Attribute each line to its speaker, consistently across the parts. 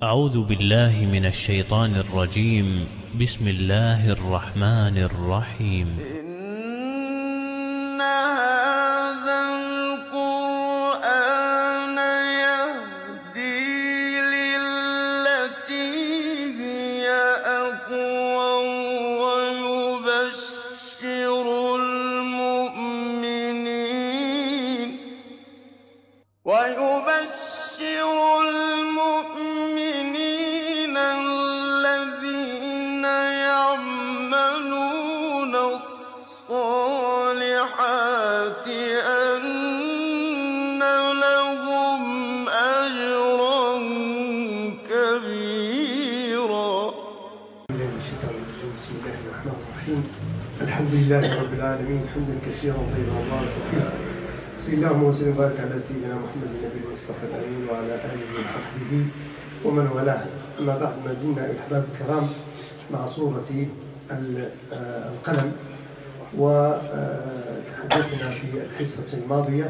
Speaker 1: أعوذ بالله من الشيطان الرجيم. بسم الله الرحمن الرحيم.
Speaker 2: إن هذا القرآن يهدي للتي هي أقوم ويبشر المؤمنين الذين يعملون الصالحات أن لهم أجرا كبيرا.
Speaker 3: بسم الله الرحمن الرحيم. الحمد لله رب العالمين حمدا كثيرا طيبا مباركا فيه. صلى الله وسلم وبارك على سيدنا محمد النبي المصطفى الامين وعلى اله وصحبه ومن والاه. اما بعد، ما زلنا الاحباب الكرام مع سوره القلم، وتحدثنا في الحصه الماضيه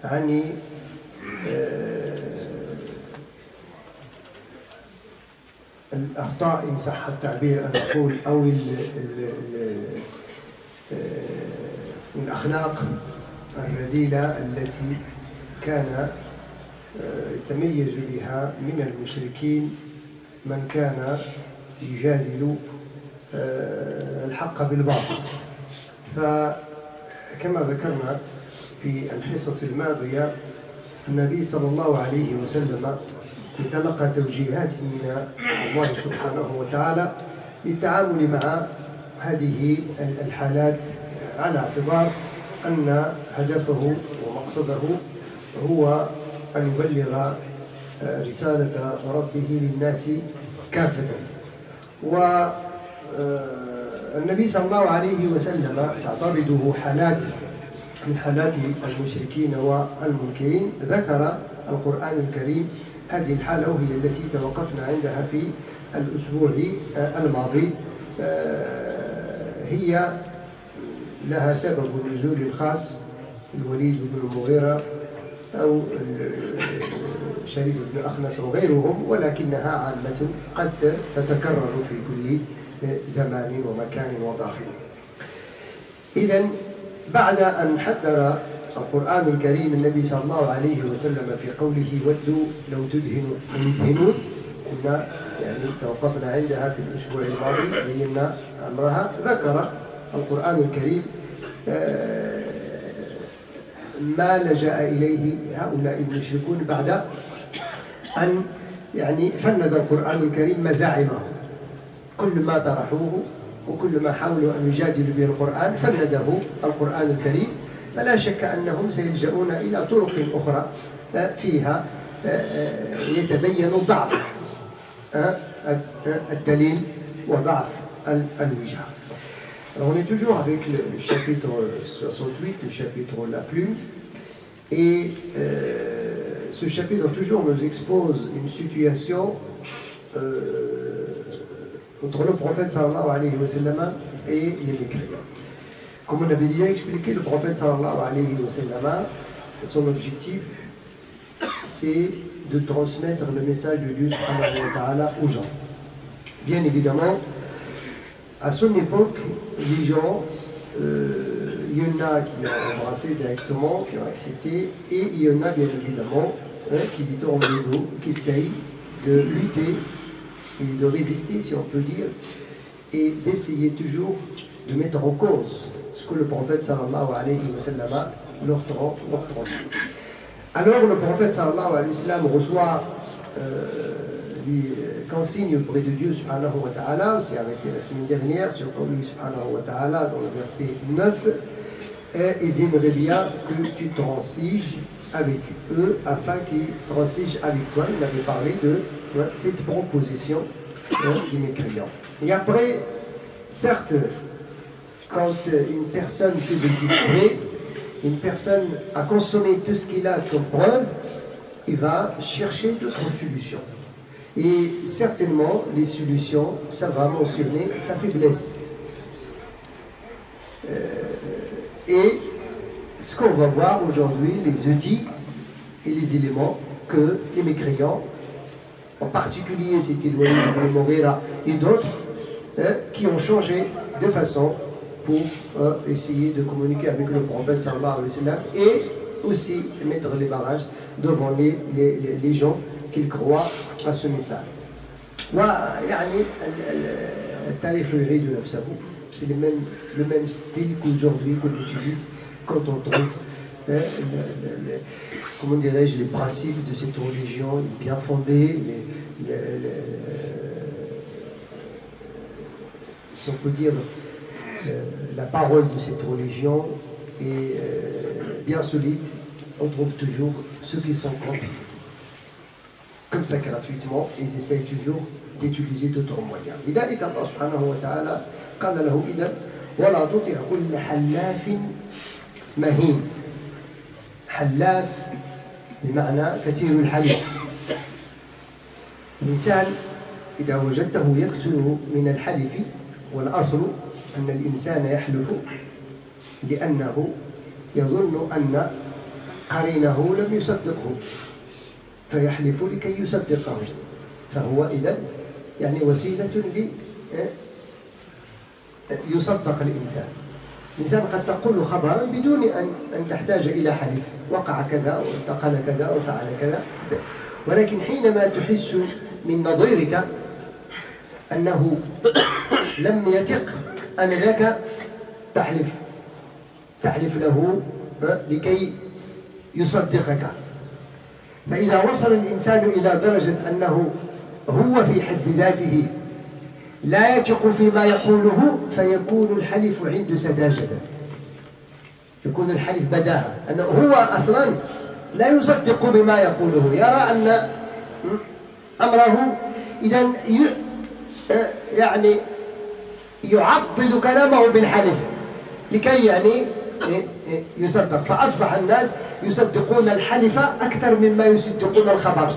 Speaker 3: عن الأخطاء إن صح التعبير أن أقول، أو الأخلاق الرذيلة التي كان يتميز بها من المشركين من كان يجادل الحق بالباطل. فكما ذكرنا في الحصص الماضية، النبي صلى الله عليه وسلم تلقى توجيهات من الله سبحانه وتعالى للتعامل مع هذه الحالات، على اعتبار أن هدفه ومقصده هو أن يبلغ رسالة ربه للناس كافة. والنبي صلى الله عليه وسلم تعترضه حالات من حالات المشركين والمنكرين. ذكر القرآن الكريم هذه الحالة، وهي التي توقفنا عندها في الأسبوع الماضي. هي لها سبب نزول خاص، الوليد بن المغيرة أو شريف بن أخنس وغيرهم، ولكنها عامة قد تتكرر في كل زمان ومكان وظرف. إذن بعد أن حذر القرآن الكريم النبي صلى الله عليه وسلم في قوله ودوا لو تدهنون، كنا يعني توقفنا عندها في الأسبوع الماضي، بينا أمرها. ذكر القرآن الكريم ما لجأ إليه هؤلاء المشركون بعد أن يعني فند القرآن الكريم مزاعمهم. كل ما طرحوه وكل ما حاولوا أن يجادلوا به القرآن فنده القرآن الكريم. فلا شك أنهم سيلجؤون إلى طرق أخرى فيها يتبين ضعف الدليل وضعف الوجهة. Alors on est toujours avec le chapitre 68, le chapitre La Plume, et ce chapitre toujours nous expose une situation entre le prophète sallallahu alayhi wa sallam et les mécréants. Comme on avait déjà expliqué, le prophète sallallahu alayhi wa sallam, son objectif, c'est de transmettre le message de Dieu subhanahu wa ta'ala aux gens. Bien évidemment, à son époque, les gens, il y en a qui ont embrassé directement, qui ont accepté, et il y en a bien évidemment qui détournent le dos, qui essayent de lutter et de résister, si on peut dire, et d'essayer toujours de mettre en cause ce que le prophète sallallahu alayhi wa sallam leur transmet. Alors le prophète sallallahu alayhi wa sallam reçoit les consignes auprès de Dieu subhanahu wa ta'ala. On s'est arrêté la semaine dernière sur lui subhanahu wa ta'ala dans le verset 9. Ils aimeraient bien que tu transiges avec eux afin qu'ils transigent avec toi. Il avait parlé de cette proposition des mécréants. Et après, certes, quand une personne fait des discours, une personne a consommé tout ce qu'il a comme preuve, il va chercher d'autres solutions. Et certainement, les solutions, ça va mentionner sa faiblesse. Et ce qu'on va voir aujourd'hui, les outils et les éléments que les mécréants En particulier, c'était Walid ibn Mughira et d'autres qui ont changé de façon pour essayer de communiquer avec le prophète sallallahu alayhi wa sallam et aussi mettre les barrages devant les gens qui croient à ce message. ويعني التاريخ يعيد نفسه. C'est le même style qu'aujourd'hui qu'on utilise quand on trouve comment dirais-je, les principes de cette religion bien fondés, si on peut dire la parole de cette religion est bien solide, on trouve toujours ceux qui sont contre comme ça gratuitement, ils essayent toujours d'utiliser d'autres moyens. لذلك الله سبحانه وتعالى قال له إذا ولا تطع كل حلاف مهين. حلاف بمعنى كثير الحلف. الإنسان إذا وجدته يكثر من الحلف، والأصل أن الإنسان يحلف لأنه يظن أن قرينه لم يصدقه فيحلف لكي يصدقه، فهو إذن يعني وسيلة يصدق الإنسان. الإنسان قد تقول خبرا بدون أن تحتاج إلى حلف، وقع كذا وانتقل كذا وفعل كذا، ولكن حينما تحس من نظيرك أنه لم يثق أنذاك تحلف له لكي يصدقك. فإذا وصل الإنسان إلى درجة أنه هو في حد ذاته لا يثق فيما يقوله فيكون الحلف عنده سذاجة، يكون الحلف بداهة، أنه هو أصلا لا يصدق بما يقوله، يرى أن أمره إذن يعني يعضد كلامه بالحلف لكي يعني يصدق. فأصبح الناس يصدقون الحلف أكثر مما يصدقون الخبر.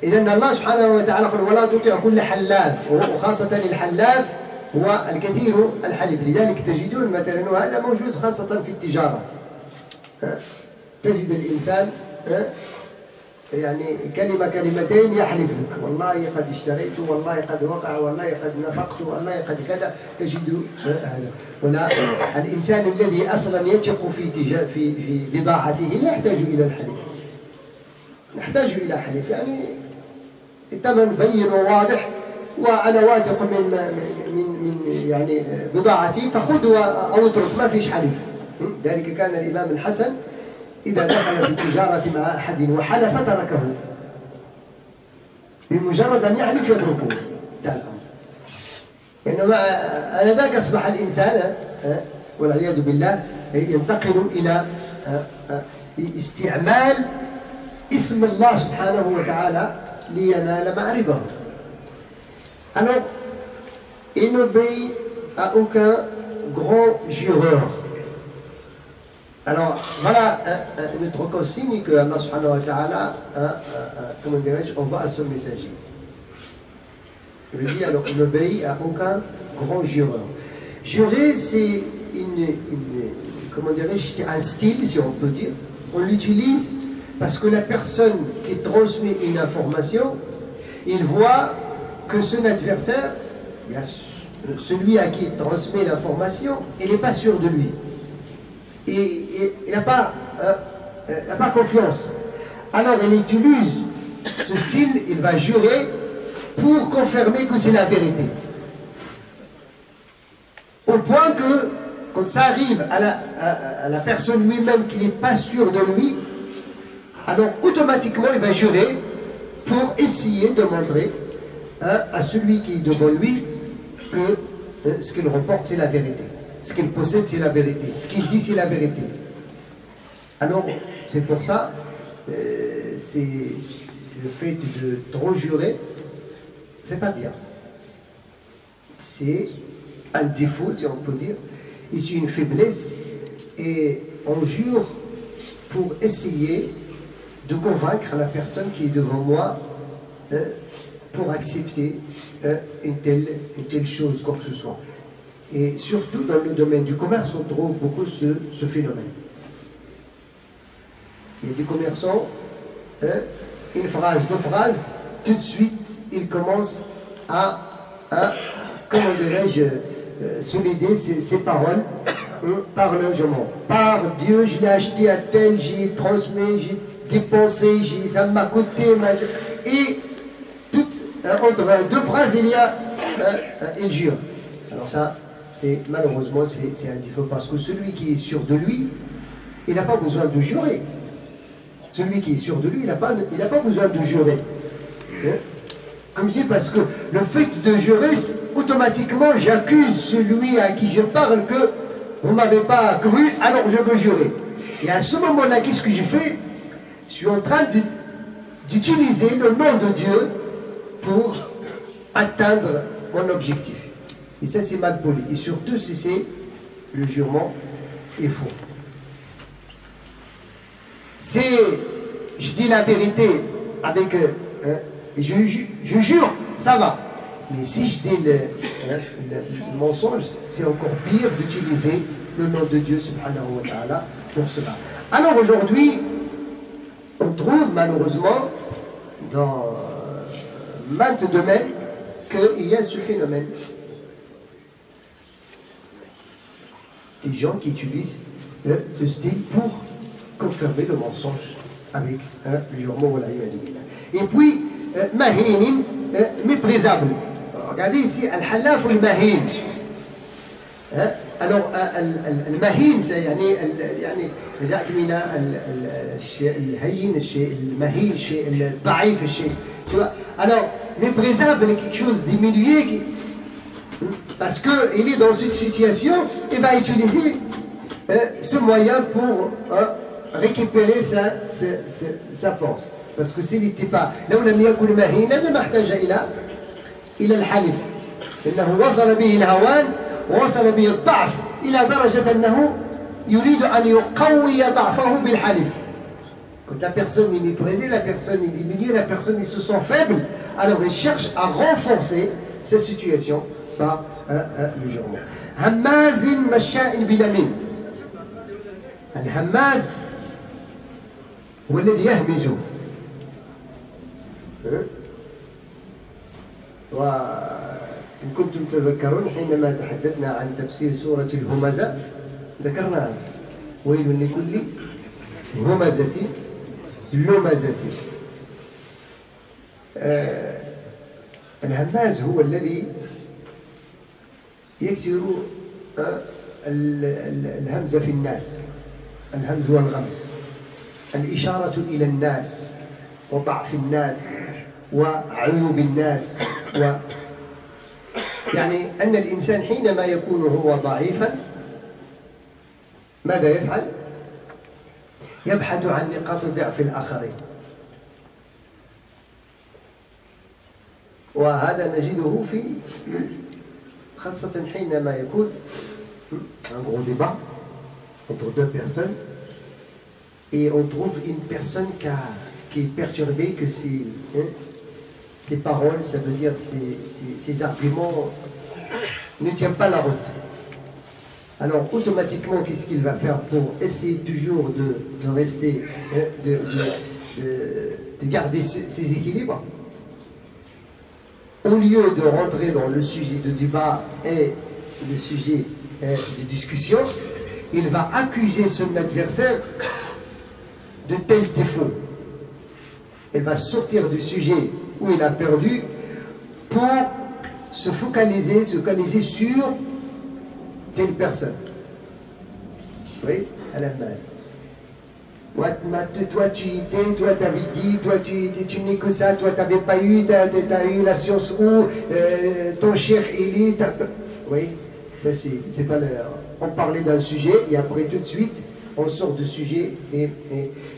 Speaker 3: إذن الله سبحانه وتعالى قال ولا تطع كل حلاف، وخاصة الحلاف هو الكثير الحلف. لذلك تجدون مثلا، وهذا موجود خاصة في التجارة، تجد الإنسان يعني كلمتين يحلف لك، والله قد اشتريت، والله قد وقع، والله قد نفقت، والله قد كذا، تجد هذا. ولا الإنسان الذي أصلا يثق في بضاعته لا يحتاج إلى الحلف، نحتاج إلى حلف، يعني الثمن بين وواضح وأنا واثق من يعني بضاعتي فخذ أو اترك، ما فيش حلف. ذلك كان الإمام الحسن إذا دخل في التجارة مع أحد وحلف تركه، بمجرد أن يحلف يتركه، انتهى الأمر. إنما آنذاك أصبح الإنسان والعياذ بالله ينتقل إلى استعمال اسم الله سبحانه وتعالى لينال مأربه. Alors, il n'obéit à aucun grand jureur. Alors, voilà un autre consigne que Allah subhanahu wa ta'ala, comment dirais-je, envoie à son messager. Il lui dit, alors, il n'obéit à aucun grand jureur. Jurer, c'est comment dirais-je, c'est un style, si on peut dire. On l'utilise parce que la personne qui transmet une information, il voit que son adversaire, bien, celui à qui il transmet l'information, il n'est pas sûr de lui. Et il n'a pas confiance. Alors il utilise ce style, il va jurer pour confirmer que c'est la vérité. Au point que, quand ça arrive à la personne lui-même qui n'est pas sûr de lui, alors automatiquement il va jurer pour essayer de montrer à celui qui est devant lui que ce qu'il reporte c'est la vérité. Ce qu'il possède, c'est la vérité. Ce qu'il dit, c'est la vérité. Alors, c'est pour ça, c'est le fait de trop jurer, c'est pas bien. C'est un défaut, si on peut dire. Et c'est une faiblesse. Et on jure pour essayer de convaincre la personne qui est devant moi pour accepter une telle chose, quoi que ce soit. Et surtout dans le domaine du commerce, on trouve beaucoup ce phénomène. Il y a des commerçants une phrase, deux phrases, tout de suite, il commence à comment dirais-je, solider ses paroles par l'argent. Par Dieu, je l'ai acheté à tel, j'ai transmis, j'ai dépensé, ça m'a coûté. Et tout, entre deux phrases, il y a une jure. Alors ça, malheureusement, c'est indifférent parce que celui qui est sûr de lui, il n'a pas besoin de jurer. Celui qui est sûr de lui, il n'a pas besoin de jurer. Comme je dis, parce que le fait de jurer, automatiquement, j'accuse celui à qui je parle que vous ne m'avez pas cru, alors je veux jurer. Et à ce moment-là, qu'est-ce que j'ai fait? Je suis en train d'utiliser le nom de Dieu pour atteindre mon objectif. Et ça, c'est mal poli. Et surtout, si c'est le jurement est faux. Je dis la vérité avec... je jure, ça va. Mais si je dis le mensonge, c'est encore pire d'utiliser le nom de Dieu, subhanahu wa ta'ala, pour cela. Alors aujourd'hui, on trouve malheureusement dans maintes domaines qu'il y a ce phénomène. Des gens qui utilisent ce style pour confirmer le mensonge avec le jurement. Et puis, mahinin, méprisable. Regardez ici, al-halaf al-mahin. Alors, al-mahin, c'est يعني رجعت من الشيء الهين, الشيء المهين, الشيء الضعيف, الشيء. Tu vois? Alors, méprisable, quelque chose diminué, parce qu'il est dans cette situation, il va utiliser ce moyen pour récupérer sa force. Parce que s'il n'était pas, لو لم يكن مهينا لما احتاج إلى الحلف. إنه وصل به الهوان ووصل به الضعف إلى درجة أنه يريد أن يقوي ضعفه بالحلف. Quand la personne est méprisée, la personne est diminuée, la personne se sent faible, alors il cherche à renforcer cette situation par le jurement. هماز مشاء بنميم. الهماز هو الذي يهمز. وإن كنتم تذكرون حينما تحدثنا عن تفسير سورة الهمزة ذكرنا ويل لكل همزة لمزة. الهماز هو الذي يكثر الهمز في الناس. الهمز والغمز، الإشارة إلى الناس وضعف الناس وعيوب الناس يعني أن الإنسان حينما يكون هو ضعيفا ماذا يفعل؟ يبحث عن نقاط ضعف الآخرين. وهذا نجده في خاصة حينما يكون un gros débat entre deux personnes et on trouve une personne qui est perturbée, que ses paroles, ça veut dire ses arguments ne tiennent pas la route. Alors automatiquement, qu'est-ce qu'il va faire pour essayer toujours de rester, de garder ses équilibres? Au lieu de rentrer dans le sujet de débat et le sujet de discussion, il va accuser son adversaire de tels défauts. Il va sortir du sujet où il a perdu pour se focaliser sur telle personne. Oui, à la base. Toi tu étais, toi t'avais dit, toi tu n'es que ça, toi t'avais pas eu, t'as eu la science où ton cher il est. Oui, ça c'est pas l'heure. On parlait d'un sujet et après tout de suite on sort du sujet et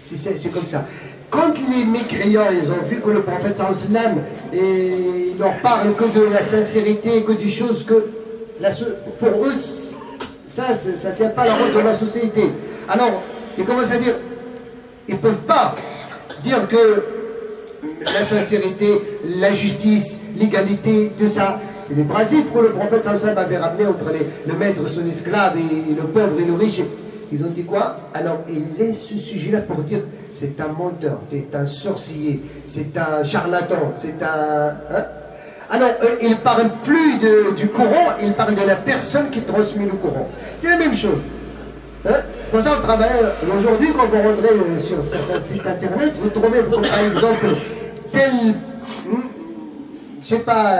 Speaker 3: c'est comme ça. Quand les mécréants ils ont vu que le prophète sallallahu alayhi wa sallam il leur parle que de la sincérité, que des choses que pour eux ça ne tient pas la route de la société. Alors ils commencent à dire, ils ne peuvent pas dire que la sincérité, la justice, l'égalité, tout ça, c'est des principes que le prophète sallallahu alayhi wa sallam avait ramenés entre le maître, son esclave et le pauvre et le riche. Ils ont dit quoi? Alors, ils laissent ce sujet-là pour dire c'est un menteur, c'est un sorcier, c'est un charlatan, c'est un... Hein? Alors, ils ne parlent plus du courant, ils parlent de la personne qui transmet le courant. C'est la même chose. Hein? Pour ça, on travaille aujourd'hui, quand vous rentrez sur certains sites internet, vous trouvez, par exemple, tel, je sais pas,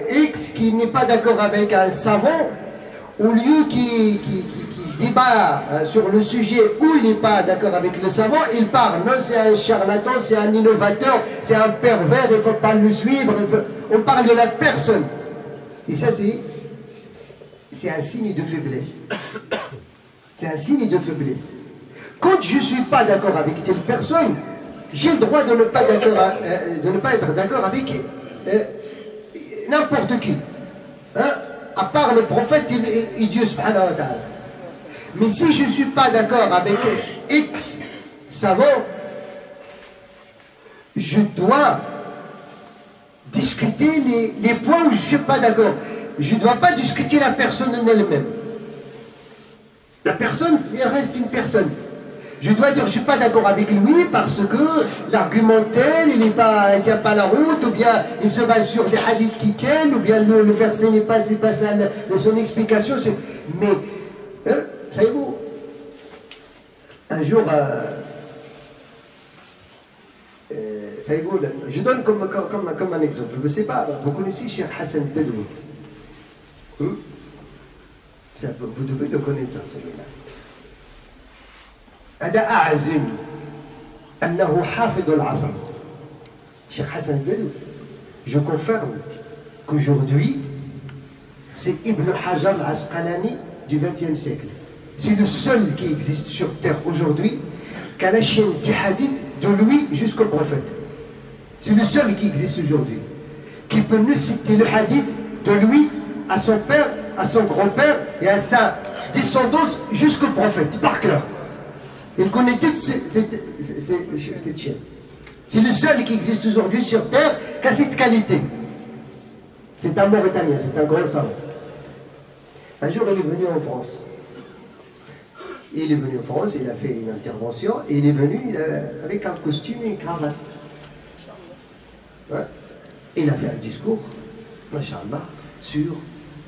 Speaker 3: X qui n'est pas d'accord avec un savant, au lieu qui débat sur le sujet où il n'est pas d'accord avec le savant, il parle. Non, c'est un charlatan, c'est un innovateur, c'est un pervers, il ne faut pas le suivre. On parle de la personne. Et ça, c'est un signe de faiblesse. C'est un signe de faiblesse. Quand je ne suis pas d'accord avec telle personne, j'ai le droit de ne pas, être d'accord avec n'importe qui. Hein? À part le prophète et Dieu subhanahu wa ta'ala. Mais si je ne suis pas d'accord avec X savant, je dois discuter les points où je ne suis pas d'accord. Je ne dois pas discuter la personne en elle-même. La personne, elle reste une personne. Je dois dire, je ne suis pas d'accord avec lui parce que l'argumentaire, il ne tient pas la route, ou bien il se base sur des hadiths qui tiennent, ou bien le verset n'est pas, c'est pas ça, son explication. Mais, savez-vous, un jour, savez-vous, je donne comme un exemple. Je ne sais pas, vous connaissez Cheikh Hassan Bedoui? Vous devez le connaître, celui-là. هذا أعزم أنه حافظ العصر. Cheikh Hassan Bedoui, je confirme qu'aujourd'hui, c'est Ibn Hajar al-Asqalani du XXe siècle. C'est le seul qui existe sur terre aujourd'hui qui a la chaîne du hadith de lui jusqu'au prophète. C'est le seul qui existe aujourd'hui qui peut nous citer le hadith de lui à son père, à son grand-père et à sa descendance jusqu'au prophète, par cœur. Il connaît toute cette chaîne. C'est le seul qui existe aujourd'hui sur terre qui a cette qualité. C'est un Mauritanien, c'est un grand savant. Un jour, il est venu en France. Il est venu en France, il a fait une intervention, et il est venu avec un costume et une cravate. Ouais. Il a fait un discours, machallah, sur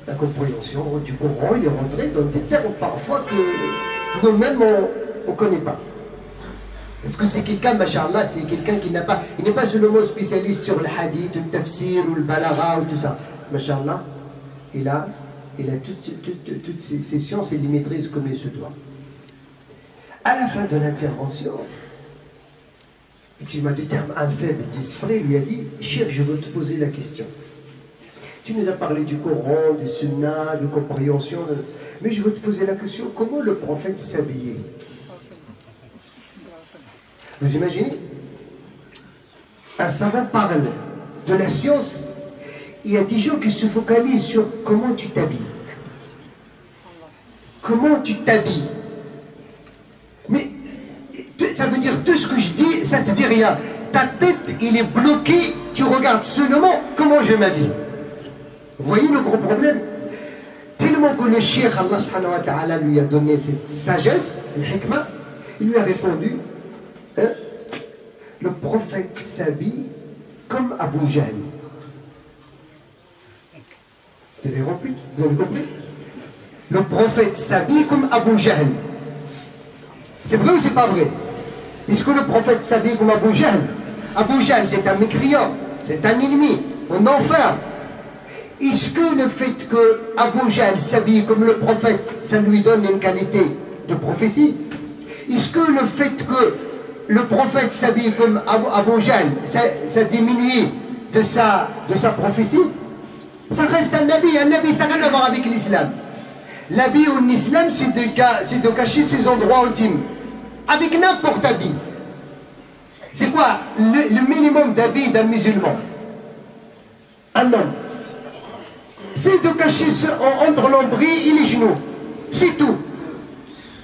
Speaker 3: la compréhension du Coran. Il est rentré dans des termes parfois que nous-mêmes on ne connaît pas. Est-ce que c'est quelqu'un, machallah, c'est quelqu'un qui n'a pas, il n'est pas seulement spécialiste sur le hadith, le tafsir ou le balagha ou tout ça. Machallah, il a toutes ces sciences et il les maîtrise comme il se doit. À la fin de l'intervention, il m'a du terme un faible d'esprit, il lui a dit, Cheikh, je veux te poser la question. Tu nous as parlé du Coran, du Sunnah, de compréhension, mais je veux te poser la question, comment le prophète s'habillait? Vous imaginez? Un savant parle de la science, il y a des gens qui se focalisent sur comment tu t'habilles. Comment tu t'habilles? Mais ça veut dire tout ce que je dis, ça ne te dit rien. Ta tête, il est bloqué, tu regardes seulement comment je m'habille. Vous voyez le gros problème? Tellement que le Cheikh, Allah subhanahu wa ta'ala, lui a donné cette sagesse, le hikmah, il lui a répondu, hein, le prophète s'habille comme Abu Jahl. Vous avez compris? Le prophète s'habille comme Abu Jahl. C'est vrai ou c'est pas vrai? Puisque le prophète s'habille comme Abu Jahl. Abu Jahl, c'est un mécréant, c'est un ennemi, un enfer. Est-ce que le fait que Abu Jahl s'habille comme le prophète, ça lui donne une qualité de prophétie? Est-ce que le fait que le prophète s'habille comme Abu Jahl, ça diminue de sa prophétie? Ça reste un nabi ça n'a rien à voir avec l'islam. L'habit en islam, c'est de cacher ses endroits intimes, avec n'importe habit. C'est quoi le minimum d'habit d'un musulman? Un homme. C'est de cacher entre l'ombril et les genoux. C'est tout.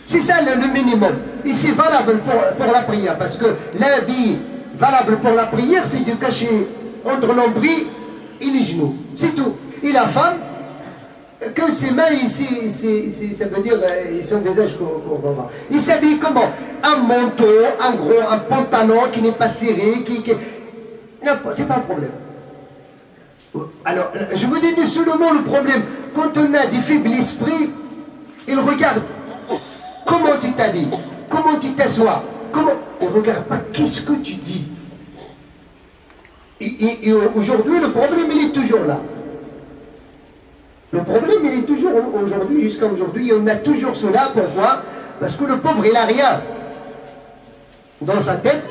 Speaker 3: C'est ça le minimum. Et c'est valable pour la prière, parce que l'habit valable pour la prière, c'est de cacher entre l'ombril et les genoux. C'est tout. Et la femme, que ses mains ici, ça veut dire son visage qu'on va voir. Il s'habille comment? Un manteau, un pantalon qui n'est pas serré, non, c'est pas un problème. Alors, je vous dis seulement le problème. Quand on a des faibles esprits, ils regardent comment tu t'habilles, comment tu t'assois, comment. Ils ne regardent pas qu'est-ce que tu dis. Et aujourd'hui, le problème, il est toujours là. Le problème, il est toujours aujourd'hui, jusqu'à aujourd'hui, on a toujours cela. Pourquoi? Parce que le pauvre, il n'a rien dans sa tête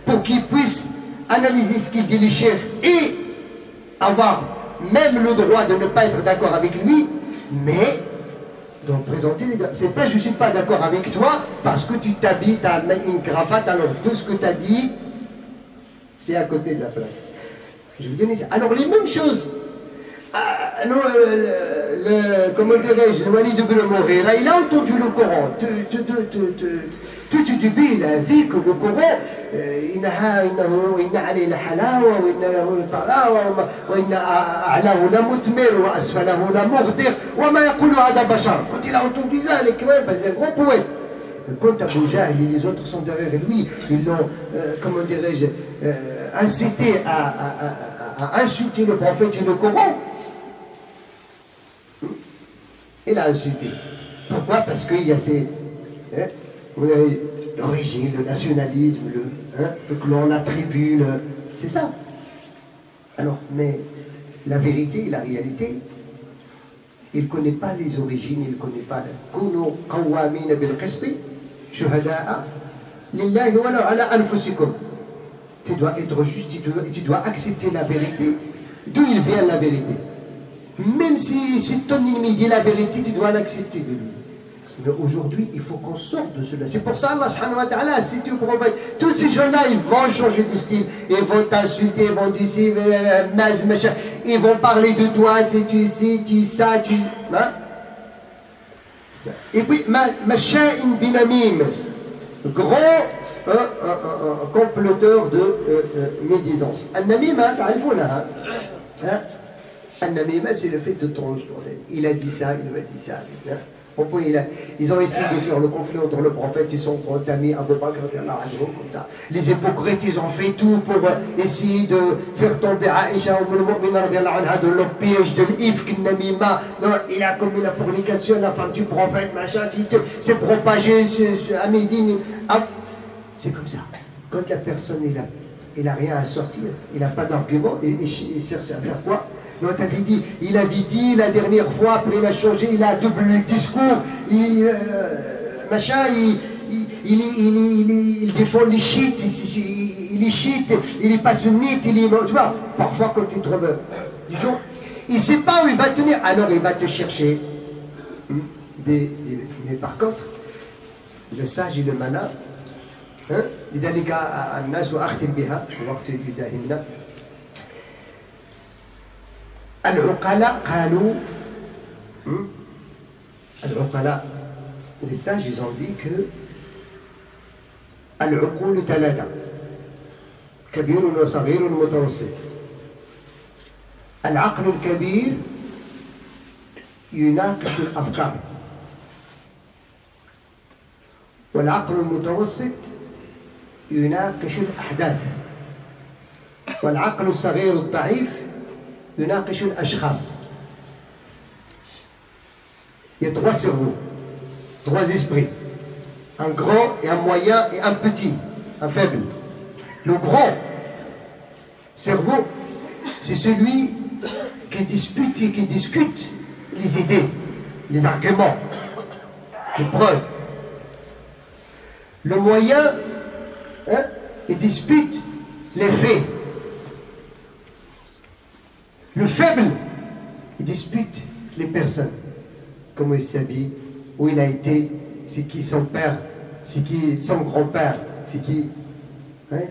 Speaker 3: pour qu'il puisse analyser ce qu'il dit le cheikh et avoir même le droit de ne pas être d'accord avec lui, mais donc présenter, c'est pas je suis pas d'accord avec toi parce que tu t'habilles, tu as une cravate, alors tout ce que tu as dit, c'est à côté de la plaque. Je vous donne ça. Alors les mêmes choses. Comment dirais-je, le Walid ibn Mughira, il a entendu le Coran. Tout au début, il a vu que le Coran, il a عليه الحلاوة وإن له الطلاوة وإن أعلاه لمثمر وأسفله لمغدر وما يقول هذا بشر. Quand il a entendu ça, c'est un grand poète. Quand Abu Jahl et les autres sont derrière lui, ils l'ont, comment dirais-je, incité à insulter le prophète et le Coran. Il a insulté. Pourquoi? Parce qu'il y a ces... vous avez l'origine, le nationalisme, le clan, la tribu, c'est ça. Alors, mais la vérité, la réalité, il ne connaît pas les origines, il ne connaît pas... Kunu qawwamina bil qisti, shuhada'a lillahi wa ala anfusikum. Tu dois être juste, tu dois accepter la vérité, d'où il vient la vérité. Même si ton ennemi dit la vérité, tu dois l'accepter de lui. Mais aujourd'hui, il faut qu'on sorte de cela. C'est pour ça Allah subhanahu wa ta'ala a cité au prophète. Tous ces gens-là, ils vont changer de style. Ils vont t'insulter, ils vont dire machin. Ils vont parler de toi, si tu sais, tu ça, tu... Hein? Et puis, Masha'in binamim, grand comploteur de médisance. An-namima, ta'rifouna, hein? An-namima, c'est le fait de transporter. Il a dit ça, il a dit ça. Ils ont essayé de faire le conflit entre le prophète et son grand ami Abu Bakr, comme ça. Les hypocrites, ils ont fait tout pour essayer de faire tomber Aïcha de leur piège, de l'ifk, namima. Non, il a commis la fornication, la femme du prophète, machin, c'est propagé à Médine. C'est comme ça. Quand la personne, il a rien à sortir, il n'a pas d'argument, il cherche à faire quoi? Non, t'avais dit, il avait dit la dernière fois, après il a changé, il a doublé le discours, machin, il défend les chiites, il est chiite, il est pas sunnite, il est... Tu vois, parfois quand il trouve... il ne sait pas où il va tenir, alors il va te chercher. Mais par contre, le sage et le malin, لذلك الناس وأختم بها وقت يداهمنا العقلاء قالوا العقلاء les sages ils ont dit que العقول ثلاثة كبير وصغير ومتوسط العقل الكبير يناقش الأفكار والعقل المتوسط يناقش الأحداث والعقل الصغير الضعيف يناقش الأشخاص. Il y a trois cerveaux, trois esprits, un grand et un moyen et un petit, un faible. Le grand cerveau, c'est celui qui dispute et qui discute les idées, les arguments, les preuves. Le moyen, il dispute les faits. Le faible, il dispute les personnes. Comment il s'habille, où il a été, c'est qui son père, c'est qui son grand-père, c'est qui... Hein?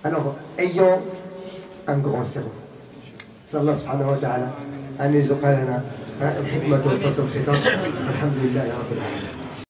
Speaker 3: Alors, ayons un grand cerveau. Sallallahu subhanahu wa ta'ala, an yarzuqana al-hikmata wa fasl al-khitab. Alhamdulillah ya rabbil alamin.